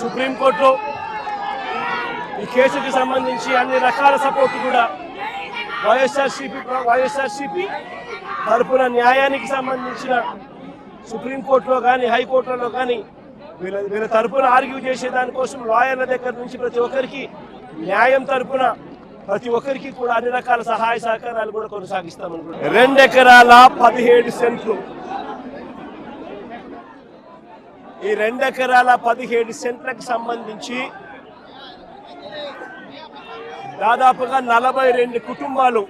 సుప్రీంకోర్టులో ఈ కేసుకి సంబంధించి అన్ని రకాల సపోర్ట్ కూడా వైఎస్ఆర్సీపీ తరపున న్యాయానికి సంబంధించిన సుప్రీంకోర్టులో కానీ హైకోర్టులో కానీ వీళ్ళ తరపున ఆర్గ్యూ చేసే దానికోసం లాయర్ల దగ్గర నుంచి ప్రతి ఒక్కరికి న్యాయం తరపున ప్రతి ఒక్కరికి కూడా అన్ని రకాల సహాయ సహకారాలు కూడా కొనసాగిస్తామనుకుంటున్నాం. 2 ఎకరాల 17 సెంట్లు. ఈ 2 ఎకరాల 17 సెంట్లకు సంబంధించి దాదాపుగా 42 కుటుంబాలు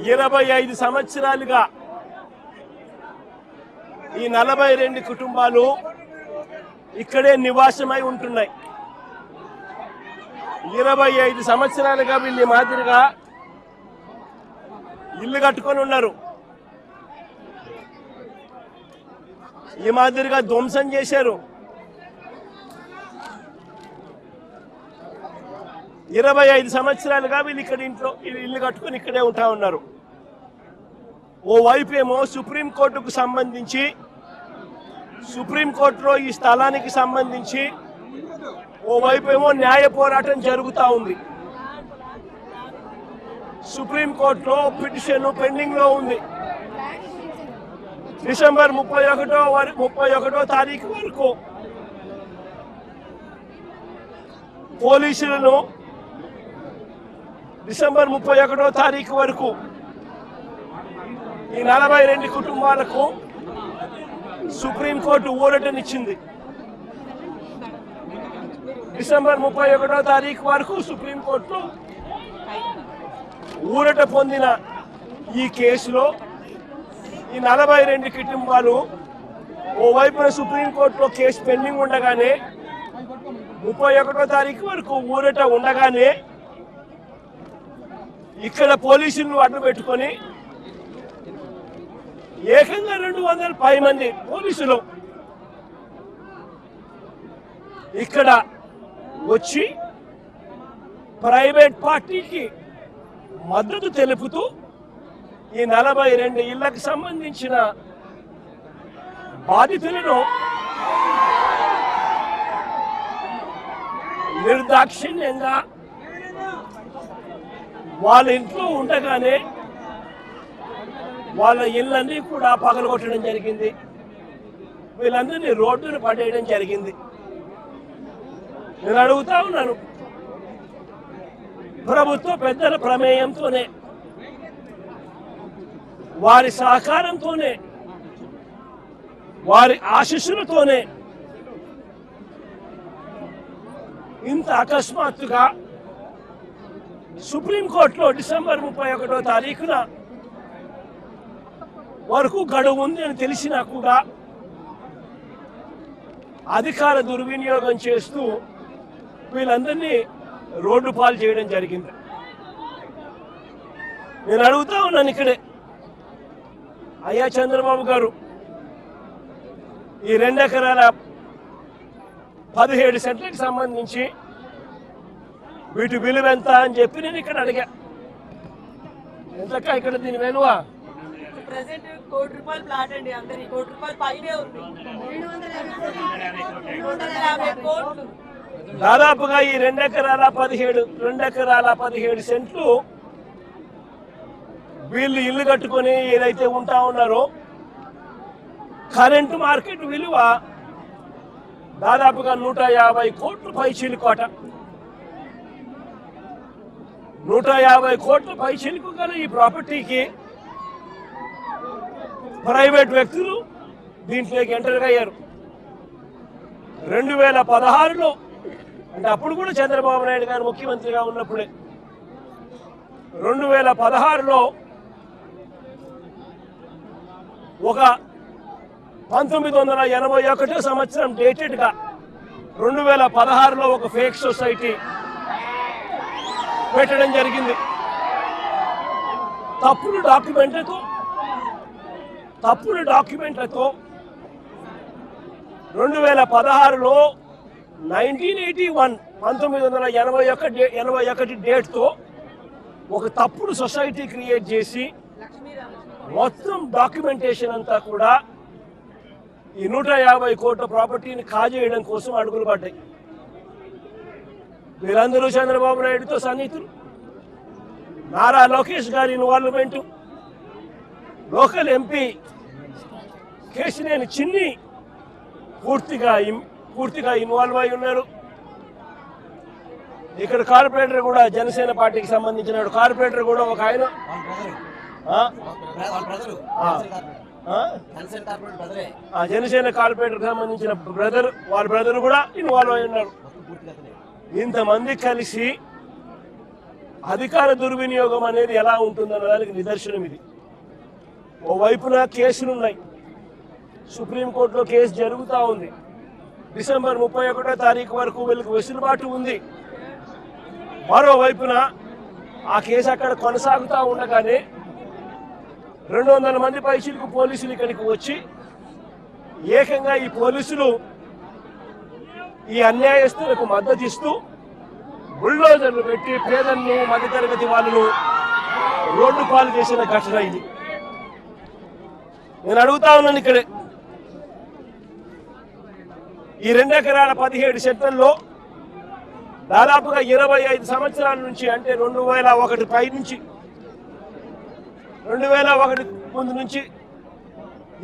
25 సంవత్సరాలుగా ఈ 42 కుటుంబాలు ఇక్కడే నివాసమై ఉంటున్నాయి. 25 సంవత్సరాలుగా వీళ్ళు మాదిరిగా ఇల్లు కట్టుకొని ఉన్నారు. ఈ మాదిరిగా ధ్వంసం చేశారు. 25 సంవత్సరాలుగా వీళ్ళు ఇక్కడ ఇంట్లో ఇల్లు కట్టుకొని ఇక్కడే ఉంటా ఉన్నారు. ఓవైపు ఏమో సుప్రీంకోర్టుకు సంబంధించి సుప్రీంకోర్టులో ఈ స్థలానికి సంబంధించి ఓవైపు ఏమో న్యాయ పోరాటం జరుగుతూ ఉంది. సుప్రీంకోర్టులో పిటిషన్ పెండింగ్ లో ఉంది. డిసెంబర్ 31వ తారీఖు వరకు పోలీసులను డిసెంబర్ 31వ తారీఖు వరకు ఈ 42 కుటుంబాలకు సుప్రీంకోర్టు ఊరటనిచ్చింది. డిసెంబర్ 31వ తారీఖు వరకు సుప్రీంకోర్టు ఊరట పొందిన ఈ కేసులో ఈ 42 కుటుంబాలు ఓవైపున సుప్రీంకోర్టులో కేసు పెండింగ్ ఉండగానే 31వ తారీఖు వరకు ఊరట ఉండగానే ఇక్కడ పోలీసులను అడ్డు పెట్టుకొని ఏకంగా 200 మంది పోలీసులు ఇక్కడ వచ్చి ప్రైవేట్ పార్టీకి మద్దతు తెలుపుతూ ఈ 42 ఇళ్లకు సంబంధించిన బాధితులను నిర్దాక్షిణ్యంగా వాళ్ళ ఇంట్లో ఉండగానే వాళ్ళ ఇళ్ళన్నీ కూడా పగలగొట్టడం జరిగింది. వీళ్ళందరినీ రోడ్డును పడేయడం జరిగింది. నేను అడుగుతా ఉన్నాను, ప్రభుత్వ పెద్దల ప్రమేయంతోనే వారి సహకారంతోనే వారి ఆశీస్సులతోనే ఇంత అకస్మాత్తుగా సుప్రీంకోర్టులో డిసెంబర్ 31వ తారీఖున వరకు గడువు ఉంది అని తెలిసినా కూడా అధికార దుర్వినియోగం చేస్తూ వీళ్ళందరినీ రోడ్డు పాలు చేయడం జరిగింది. నేను అడుగుతా ఉన్నాను ఇక్కడే, అయ్యా చంద్రబాబు గారు, ఈ 2 ఎకరాల 17 సెంట్లకు సంబంధించి వీటి విలువ ఎంత అని చెప్పి నేను ఇక్కడ అడిగా. ఎంతక్క ఇక్కడ దీని విలువ? దాదాపుగా ఈ 2 ఎకరాల 17 సెంట్లు వీళ్ళు ఇల్లు కట్టుకొని ఏదైతే ఉంటా ఉన్నారో కరెంటు మార్కెట్ విలువ దాదాపుగా 150 కోట్ల పైచిలుకోట. 150 కోట్ల పైచిలుకు గల ఈ ప్రాపర్టీకి ప్రైవేట్ వ్యక్తులు దీంట్లోకి ఎంటర్ అయ్యారు. 2016లో, అంటే అప్పుడు కూడా చంద్రబాబు నాయుడు గారు ముఖ్యమంత్రిగా ఉన్నప్పుడే, 2016లో ఒక 1981 సంవత్సరం డేటెడ్గా 2016లో ఒక ఫేక్ సొసైటీ పెట్టడం జరిగింది. తప్పుడు డాక్యుమెంట్లతో 2016లో 1981 డేట్తో ఒక తప్పుడు సొసైటీ క్రియేట్ చేసి మొత్తం డాక్యుమెంటేషన్ అంతా కూడా ఈ 150 కోట్ల ప్రాపర్టీని కాజేయడం కోసం అడుగులు పడ్డాయి. వీరందరూ చంద్రబాబు నాయుడుతో సన్నిహితులు. నారా లోకేష్ గారి ఇన్వాల్వ్మెంట్, లోకల్ ఎంపీ కేశినేని చిన్ని పూర్తిగా ఇన్వాల్వ్ అయి ఉన్నారు. ఇక్కడ కార్పొరేటర్ కూడా జనసేన పార్టీకి సంబంధించిన కార్పొరేటర్ కూడా ఒక ఆయన జనసేన కార్పొరేటర్ సంబంధించిన వాళ్ళ బ్రదర్ కూడా ఇన్వాల్వ్ అయి ఉన్నారు. ఇంతమంది కలిసి అధికార దుర్వినియోగం అనేది ఎలా ఉంటుందన్న దానికి నిదర్శనం ఇది. ఓవైపున కేసులున్నాయి, సుప్రీంకోర్టులో కేసు జరుగుతూ ఉంది. డిసెంబర్ 31వ తారీఖు వరకు వీళ్ళకి వెసులుబాటు ఉంది. మరోవైపున ఆ కేసు అక్కడ కొనసాగుతూ ఉండగానే 200 మంది పైచిలకు పోలీసులు ఇక్కడికి వచ్చి ఏకంగా ఈ పోలీసులు ఈ అన్యాయస్తులకు మద్దతు ఇస్తూ బుల్డోజర్లు పెట్టి పేదలను మధ్యతరగతి వాళ్ళను రోడ్డు పాలు చేసిన ఘటన ఇది. నేను అడుగుతా ఉన్నాను, ఇక్కడే ఈ 2 ఎకరాల 17 సెంట్లలో దాదాపుగా 25 సంవత్సరాల నుంచి, అంటే 2001 పై నుంచి 2001 ముందు నుంచి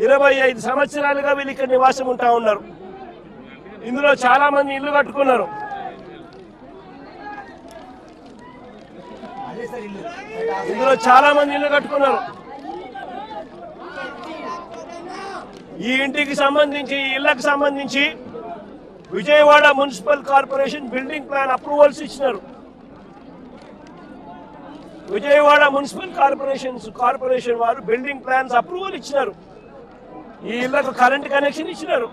25 సంవత్సరాలుగా వీళ్ళు ఇక్కడ నివాసం ఉంటా ఉన్నారు. ఇందులో చాలా మంది ఇల్లు కట్టుకున్నారు. ఈ ఇంటికి సంబంధించి, ఈ ఇళ్లకు సంబంధించి Vijayawada municipal corporation building plan approvals ఇచ్చినారు. విజయవాడ మున్సిపల్ కార్పొరేషన్ వారు బిల్డింగ్ ప్లాన్స్ అప్రూవల్ ఇచ్చినారు. ఈ ఇళ్లకు కరెంట్ కనెక్షన్ ఇచ్చినారు,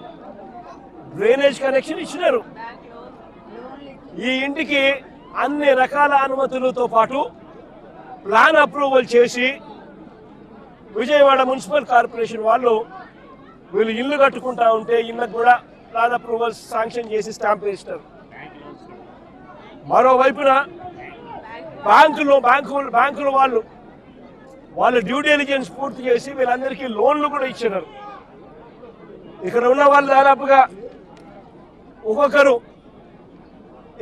డ్రైనేజ్ కనెక్షన్ ఇచ్చినారు. ఈ ఇంటికి అన్ని రకాల అనుమతులతో పాటు ప్లాన్ అప్రూవల్ చేసి విజయవాడ మున్సిపల్ కార్పొరేషన్ వాళ్ళు వీళ్ళు ఇల్లు కట్టుకుంటా ఉంటే ఇళ్ళకు కూడా ప్లాన్ అప్రూవల్స్ శాంక్షన్ చేసి స్టాంప్ వేస్తారు. మరోవైపున బ్యాంకులు వాళ్ళు డ్యూ డెలిజెన్స్ పూర్తి చేసి వీళ్ళందరికీ లోన్లు కూడా ఇచ్చినారు. ఇక్కడ ఉన్న వాళ్ళు దాదాపుగా ఒక్కొక్కరు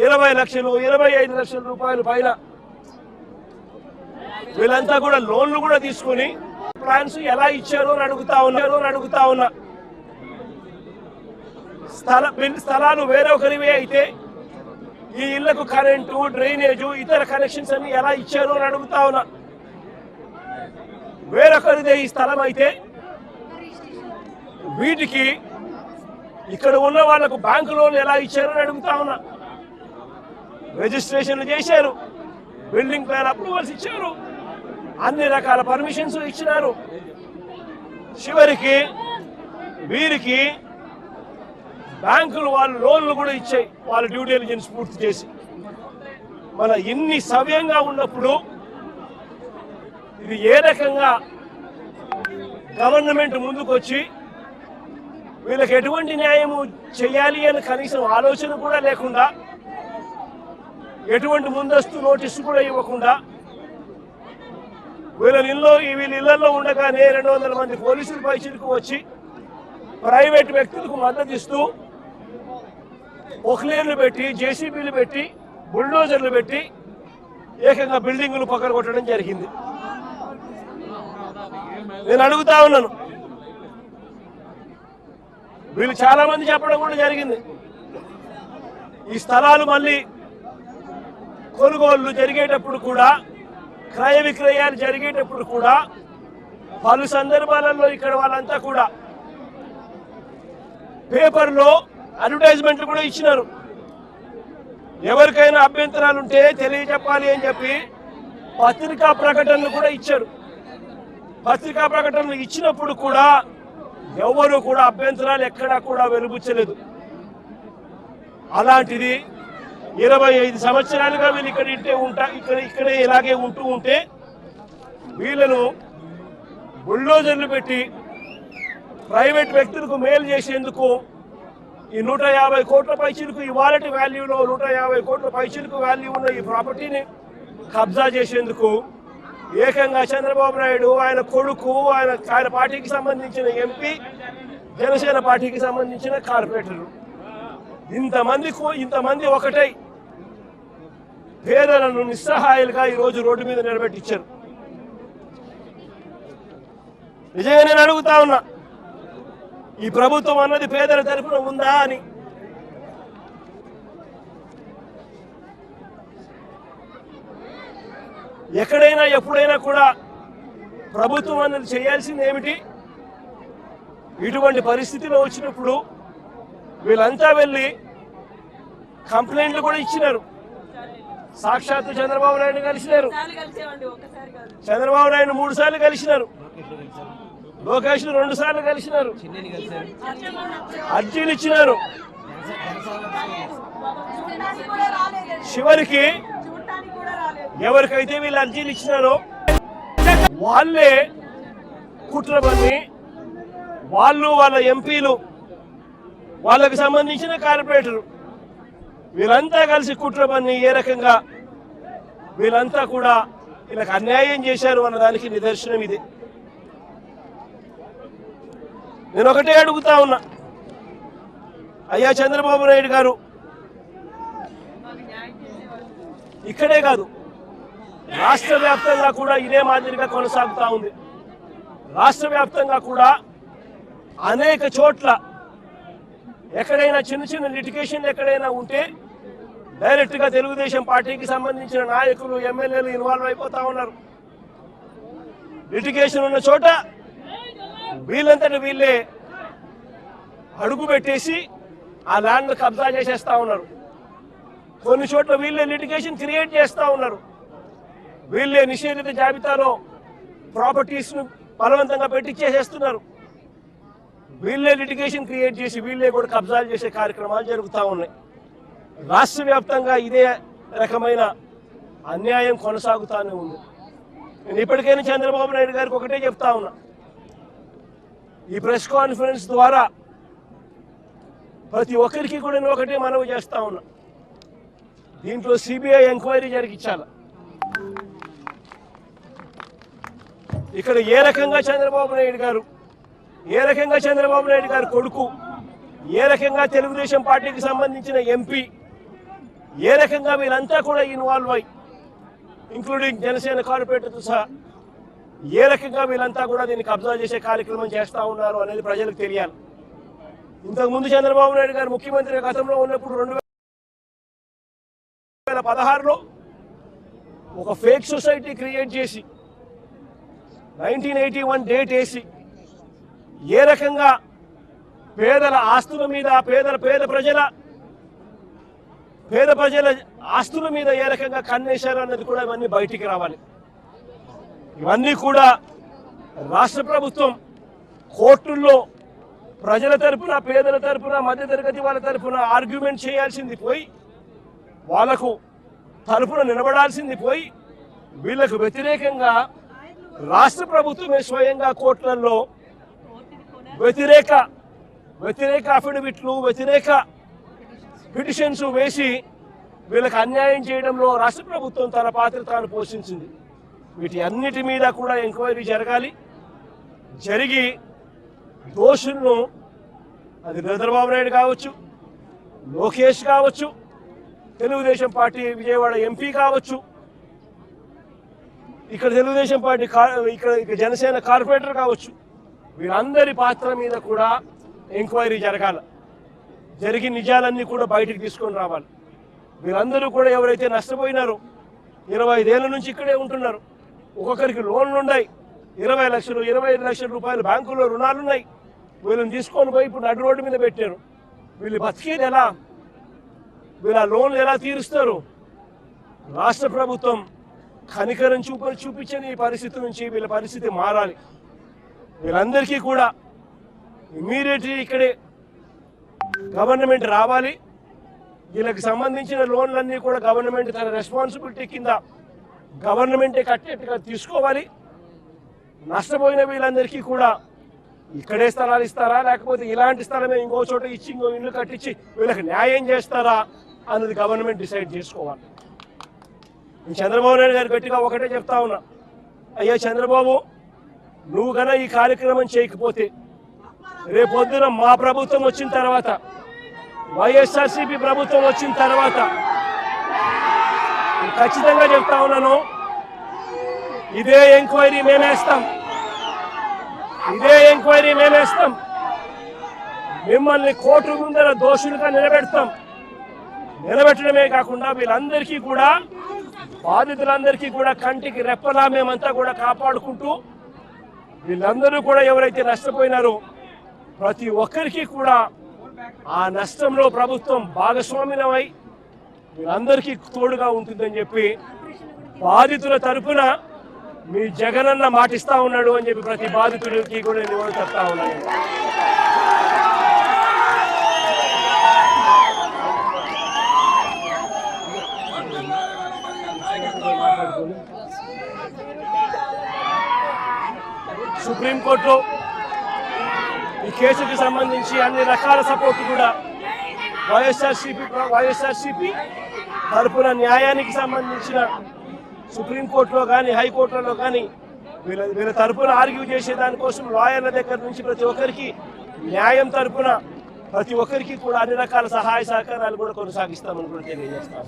20 లక్షలు 25 లక్షల రూపాయల పైన వీళ్ళంతా కూడా లోన్లు కూడా తీసుకుని ప్లాన్స్ ఎలా ఇచ్చారో అడుగుతా ఉన్నా. స్థలాలు వేరొకరివే అయితే ఈ ఇళ్లకు కరెంటు, డ్రైనేజు, ఇతర కనెక్షన్స్ అన్ని ఎలా ఇచ్చారో అని అడుగుతా ఉన్నా. వేరొకరిదే ఈ స్థలం అయితే వీటికి ఇక్కడ ఉన్న వాళ్లకు బ్యాంకు లోన్లు ఎలా ఇచ్చారో అని అడుగుతా ఉన్నా. రిజిస్ట్రేషన్లు చేశారు, బిల్డింగ్ ప్లాన్ అప్రూవల్స్ ఇచ్చారు, అన్ని రకాల పర్మిషన్స్ ఇచ్చినారు. చివరికి వీరికి బ్యాంకులు వాళ్ళు లోన్లు కూడా ఇచ్చాయి, వాళ్ళ డ్యూ డెలిజెన్స్ పూర్తి చేసి. మన ఇన్ని సవ్యంగా ఉన్నప్పుడు ఇది ఏ రకంగా గవర్నమెంట్ ముందుకు వచ్చి వీళ్ళకి ఎటువంటి న్యాయము చేయాలి అని కనీసం ఆలోచన కూడా లేకుండా, ఎటువంటి ముందస్తు నోటీసు కూడా ఇవ్వకుండా వీళ్ళ ఇళ్లలో ఉండగానే 200 మంది పోలీసులు పైచిలకు వచ్చి ప్రైవేట్ వ్యక్తులకు మద్దతు ఇస్తూ పొక్లేర్లు పెట్టి, జేసీబీలు పెట్టి, బుల్డోజర్లు పెట్టి ఏకంగా బిల్డింగులు పక్కన జరిగింది. నేను అడుగుతా ఉన్నాను, వీళ్ళు చాలా మంది చెప్పడం కూడా జరిగింది, ఈ స్థలాలు మళ్ళీ కొనుగోళ్లు జరిగేటప్పుడు కూడా, క్రయ విక్రయాలు జరిగేటప్పుడు కూడా పలు సందర్భాలలో ఇక్కడ వాళ్ళంతా కూడా పేపర్లో అడ్వర్టైజ్మెంట్లు కూడా ఇచ్చినారు. ఎవరికైనా అభ్యంతరాలు ఉంటే తెలియజెప్పాలి అని చెప్పి పత్రికా ప్రకటనలు కూడా ఇచ్చారు. పత్రికా ప్రకటనలు ఇచ్చినప్పుడు కూడా ఎవరు కూడా అభ్యంతరాలు ఎక్కడా కూడా వెలుబుచ్చలేదు. అలాంటిది 25 సంవత్సరాలుగా వీళ్ళు ఇక్కడే ఇలాగే ఉంటే వీళ్ళను బుల్డోజర్లు పెట్టి ప్రైవేట్ వ్యక్తులకు మేలు చేసేందుకు ఈ 150 కోట్ల పైచిలకు ఇవాళటి వాల్యూలో 150 కోట్ల పైచిలకు వాల్యూ ఉన్న ఈ ప్రాపర్టీని కబ్జా చేసేందుకు ఏకంగా చంద్రబాబు నాయుడు, ఆయన కొడుకు, ఆయన పార్టీకి సంబంధించిన ఎంపీ జనసేన పార్టీకి సంబంధించిన కార్పొరేటర్లు ఇంతమంది ఒకటై పేదలను నిస్సహాయాలుగా ఈరోజు రోడ్డు మీద నిలబెట్టించారు. నిజంగా నేను అడుగుతా ఉన్నా, ఈ ప్రభుత్వం అన్నది పేదల తరపున ఉందా అని. ఎక్కడైనా ఎప్పుడైనా కూడా ప్రభుత్వం అన్నది చేయాల్సింది ఏమిటి? ఇటువంటి పరిస్థితిలో వచ్చినప్పుడు వీళ్ళంతా వెళ్ళి కంప్లైంట్లు కూడా ఇచ్చినారు. సాక్షాత్తు చంద్రబాబు నాయుడు కలిసినారు, చంద్రబాబు నాయుడు 3 సార్లు కలిసినారు, లోకేష్ 2 సార్లు కలిసినారు, అర్జీలు ఇచ్చినారు. చివరికి ఎవరికైతే వీళ్ళు అర్జీలు ఇచ్చినారో వాళ్ళే కుట్ర పన్ని వాళ్ళ ఎంపీలు వాళ్ళకి సంబంధించిన కార్పొరేటరు వీళ్ళంతా కలిసి కుట్ర పన్ని ఏ రకంగా వీళ్ళంతా కూడా వీళ్ళకి అన్యాయం చేశారు అన్నదానికి నిదర్శనం ఇది. నేను ఒకటే అడుగుతా ఉన్నా, అయ్యా చంద్రబాబు నాయుడు గారు, ఇక్కడే కాదు రాష్ట్ర వ్యాప్తంగా కూడా ఇదే మాదిరిగా కొనసాగుతూ ఉంది. రాష్ట్ర వ్యాప్తంగా కూడా అనేక చోట్ల ఎక్కడైనా చిన్న లిటిగేషన్లు ఎక్కడైనా ఉంటే డైరెక్ట్గా తెలుగుదేశం పార్టీకి సంబంధించిన నాయకులు ఎమ్మెల్యేలు ఇన్వాల్వ్ అయిపోతా ఉన్నారు. లిటిగేషన్ ఉన్న చోట వీళ్ళంతటి వీళ్ళే అడుగు పెట్టేసి ఆ ల్యాండ్ కబ్జా చేసేస్తా ఉన్నారు. కొన్ని చోట్ల వీళ్ళే లిటిగేషన్ క్రియేట్ చేస్తూ ఉన్నారు. వీళ్ళే నిషేధిత జాబితాలో ప్రాపర్టీస్ను బలవంతంగా పెట్టించేసేస్తున్నారు. వీళ్ళే లిటిగేషన్ క్రియేట్ చేసి వీళ్ళే కూడా కబ్జాలు చేసే కార్యక్రమాలు జరుగుతూ ఉన్నాయి. రాష్ట్ర వ్యాప్తంగా ఇదే రకమైన అన్యాయం కొనసాగుతూనే ఉంది. నేను ఇప్పటికైనా చంద్రబాబు నాయుడు గారికి ఒకటే చెప్తా ఉన్నా, ఈ ప్రెస్ కాన్ఫరెన్స్ ద్వారా ప్రతి ఒక్కరికి కూడా నేను ఒకటే మనవి చేస్తా ఉన్నా, దీంట్లో సిబిఐ ఎంక్వైరీ జరిగించాలి. ఇక్కడ ఏ రకంగా చంద్రబాబు నాయుడు గారు కొడుకు, ఏ రకంగా తెలుగుదేశం పార్టీకి సంబంధించిన ఎంపీ, ఏ రకంగా వీళ్ళంతా కూడా ఇన్వాల్వ్ అయ్యి ఇంక్లూడింగ్ జనసేన కార్పొరేటర్తో సహా ఏ రకంగా వీళ్ళంతా కూడా దీన్ని కబ్జా చేసే కార్యక్రమం చేస్తూ ఉన్నారు అనేది ప్రజలకు తెలియాలి. ఇంతకుముందు చంద్రబాబు నాయుడు గారు ముఖ్యమంత్రి గతంలో ఉన్నప్పుడు 2016లో ఒక ఫేక్ సొసైటీ క్రియేట్ చేసి 1981 డేట్ వేసి ఏ రకంగా పేదల ఆస్తుల మీద పేద ప్రజల ఆస్తుల మీద ఏ రకంగా కన్నేశారు అన్నది కూడా ఇవన్నీ బయటికి రావాలి. ఇవన్నీ కూడా రాష్ట్ర ప్రభుత్వం కోర్టుల్లో ప్రజల తరపున, పేదల తరపున, మధ్యతరగతి వాళ్ళ తరపున ఆర్గ్యుమెంట్ చేయాల్సింది పోయి, వాళ్లకు తరపున నిలబడాల్సింది పోయి, వీళ్లకు వ్యతిరేకంగా రాష్ట్ర ప్రభుత్వమే స్వయంగా కోర్టులలో వ్యతిరేక అఫిడవిట్లు, వ్యతిరేక పిటిషన్స్ వేసి వీళ్ళకి అన్యాయం చేయడంలో రాష్ట్ర ప్రభుత్వం తన పాత్ర తాను పోషించింది. వీటి అన్నిటి మీద కూడా ఎంక్వైరీ జరగాలి. జరిగి దోషులను, అది చంద్రబాబు నాయుడు కావచ్చు, లోకేష్ కావచ్చు, తెలుగుదేశం పార్టీ విజయవాడ ఎంపీ కావచ్చు, ఇక్కడ తెలుగుదేశం పార్టీ ఇక్కడ జనసేన కార్పొరేటర్ కావచ్చు, వీళ్ళందరి పాత్ర మీద కూడా ఎంక్వైరీ జరగాలి. జరిగి నిజాలన్నీ కూడా బయటికి తీసుకొని రావాలి. వీళ్ళందరూ కూడా ఎవరైతే నష్టపోయినారో, 25 ఏళ్ల నుంచి ఇక్కడే ఉంటున్నారు, ఒక్కొక్కరికి లోన్లు ఉన్నాయి, 20 లక్షలు 25 లక్షల రూపాయలు బ్యాంకుల్లో రుణాలున్నాయి. వీళ్ళని తీసుకొని పోయి ఇప్పుడు నడు రోడ్డు మీద పెట్టారు. వీళ్ళు బతికేది ఎలా? వీళ్ళ లోన్లు ఎలా తీరుస్తారు? రాష్ట్ర ప్రభుత్వం కనికరం చూపించని ఈ పరిస్థితి నుంచి వీళ్ళ పరిస్థితి మారాలి. వీళ్ళందరికీ కూడా ఇమ్మీడియట్లీ ఇక్కడే గవర్నమెంట్ రావాలి. వీళ్ళకి సంబంధించిన లోన్లన్నీ కూడా గవర్నమెంట్ తన రెస్పాన్సిబిలిటీ కింద గవర్నమెంటే కట్టేట్టుగా తీసుకోవాలి. నష్టపోయిన వీళ్ళందరికీ కూడా ఇక్కడే స్థలాలు ఇస్తారా, లేకపోతే ఇలాంటి స్థలమే ఇంకో చోట ఇచ్చి ఇంకో ఇల్లు కట్టించి వీళ్ళకి న్యాయం చేస్తారా అన్నది గవర్నమెంట్ డిసైడ్ చేసుకోవాలి. నేను చంద్రబాబు నాయుడు గారు గట్టిగా ఒకటే చెప్తా ఉన్నా, అయ్యా చంద్రబాబు, నువ్వు కన్నా ఈ కార్యక్రమం చేయకపోతే రేపొద్దున మా ప్రభుత్వం వచ్చిన తర్వాత, వైఎస్ఆర్సీపీ ప్రభుత్వం వచ్చిన తర్వాత ఖచ్చితంగా చెప్తా ఉన్నాను, ఇదే ఎంక్వైరీ మేమేస్తాం, ఇదే ఎంక్వైరీ మేమేస్తాం. మిమ్మల్ని కోర్టు ముందర దోషులుగా నిలబెడతాం. నిలబెట్టడమే కాకుండా వీళ్ళందరికీ కూడా, బాధితులందరికీ కూడా కంటికి రెప్పలా మేమంతా కూడా కాపాడుకుంటూ, వీళ్ళందరూ కూడా ఎవరైతే నష్టపోయినారో ప్రతి ఒక్కరికి కూడా ఆ నష్టంలో ప్రభుత్వం భాగస్వామ్యమై వీళ్ళందరికీ తోడుగా ఉంటుందని చెప్పి బాధితుల తరఫున మీ జగనన్న మాటిస్తా ఉన్నాడు అని చెప్పి ప్రతి బాధితుడికి కూడా నేను చెప్తా ఉన్నాను. సుప్రీంకోర్టులో ఈ కేసుకి సంబంధించి అన్ని రకాల సపోర్ట్ కూడా వైఎస్ఆర్సీపీ తరపున న్యాయానికి సంబంధించిన సుప్రీంకోర్టులో కానీ హైకోర్టులలో కానీ వీళ్ళ తరపున ఆర్గ్యూ చేసే దానికోసం లాయర్ల దగ్గర నుంచి ప్రతి ఒక్కరికి న్యాయం తరపున ప్రతి ఒక్కరికి కూడా అన్ని రకాల సహాయ సహకారాలు కూడా కొనసాగిస్తామని కూడా తెలియజేస్తాం.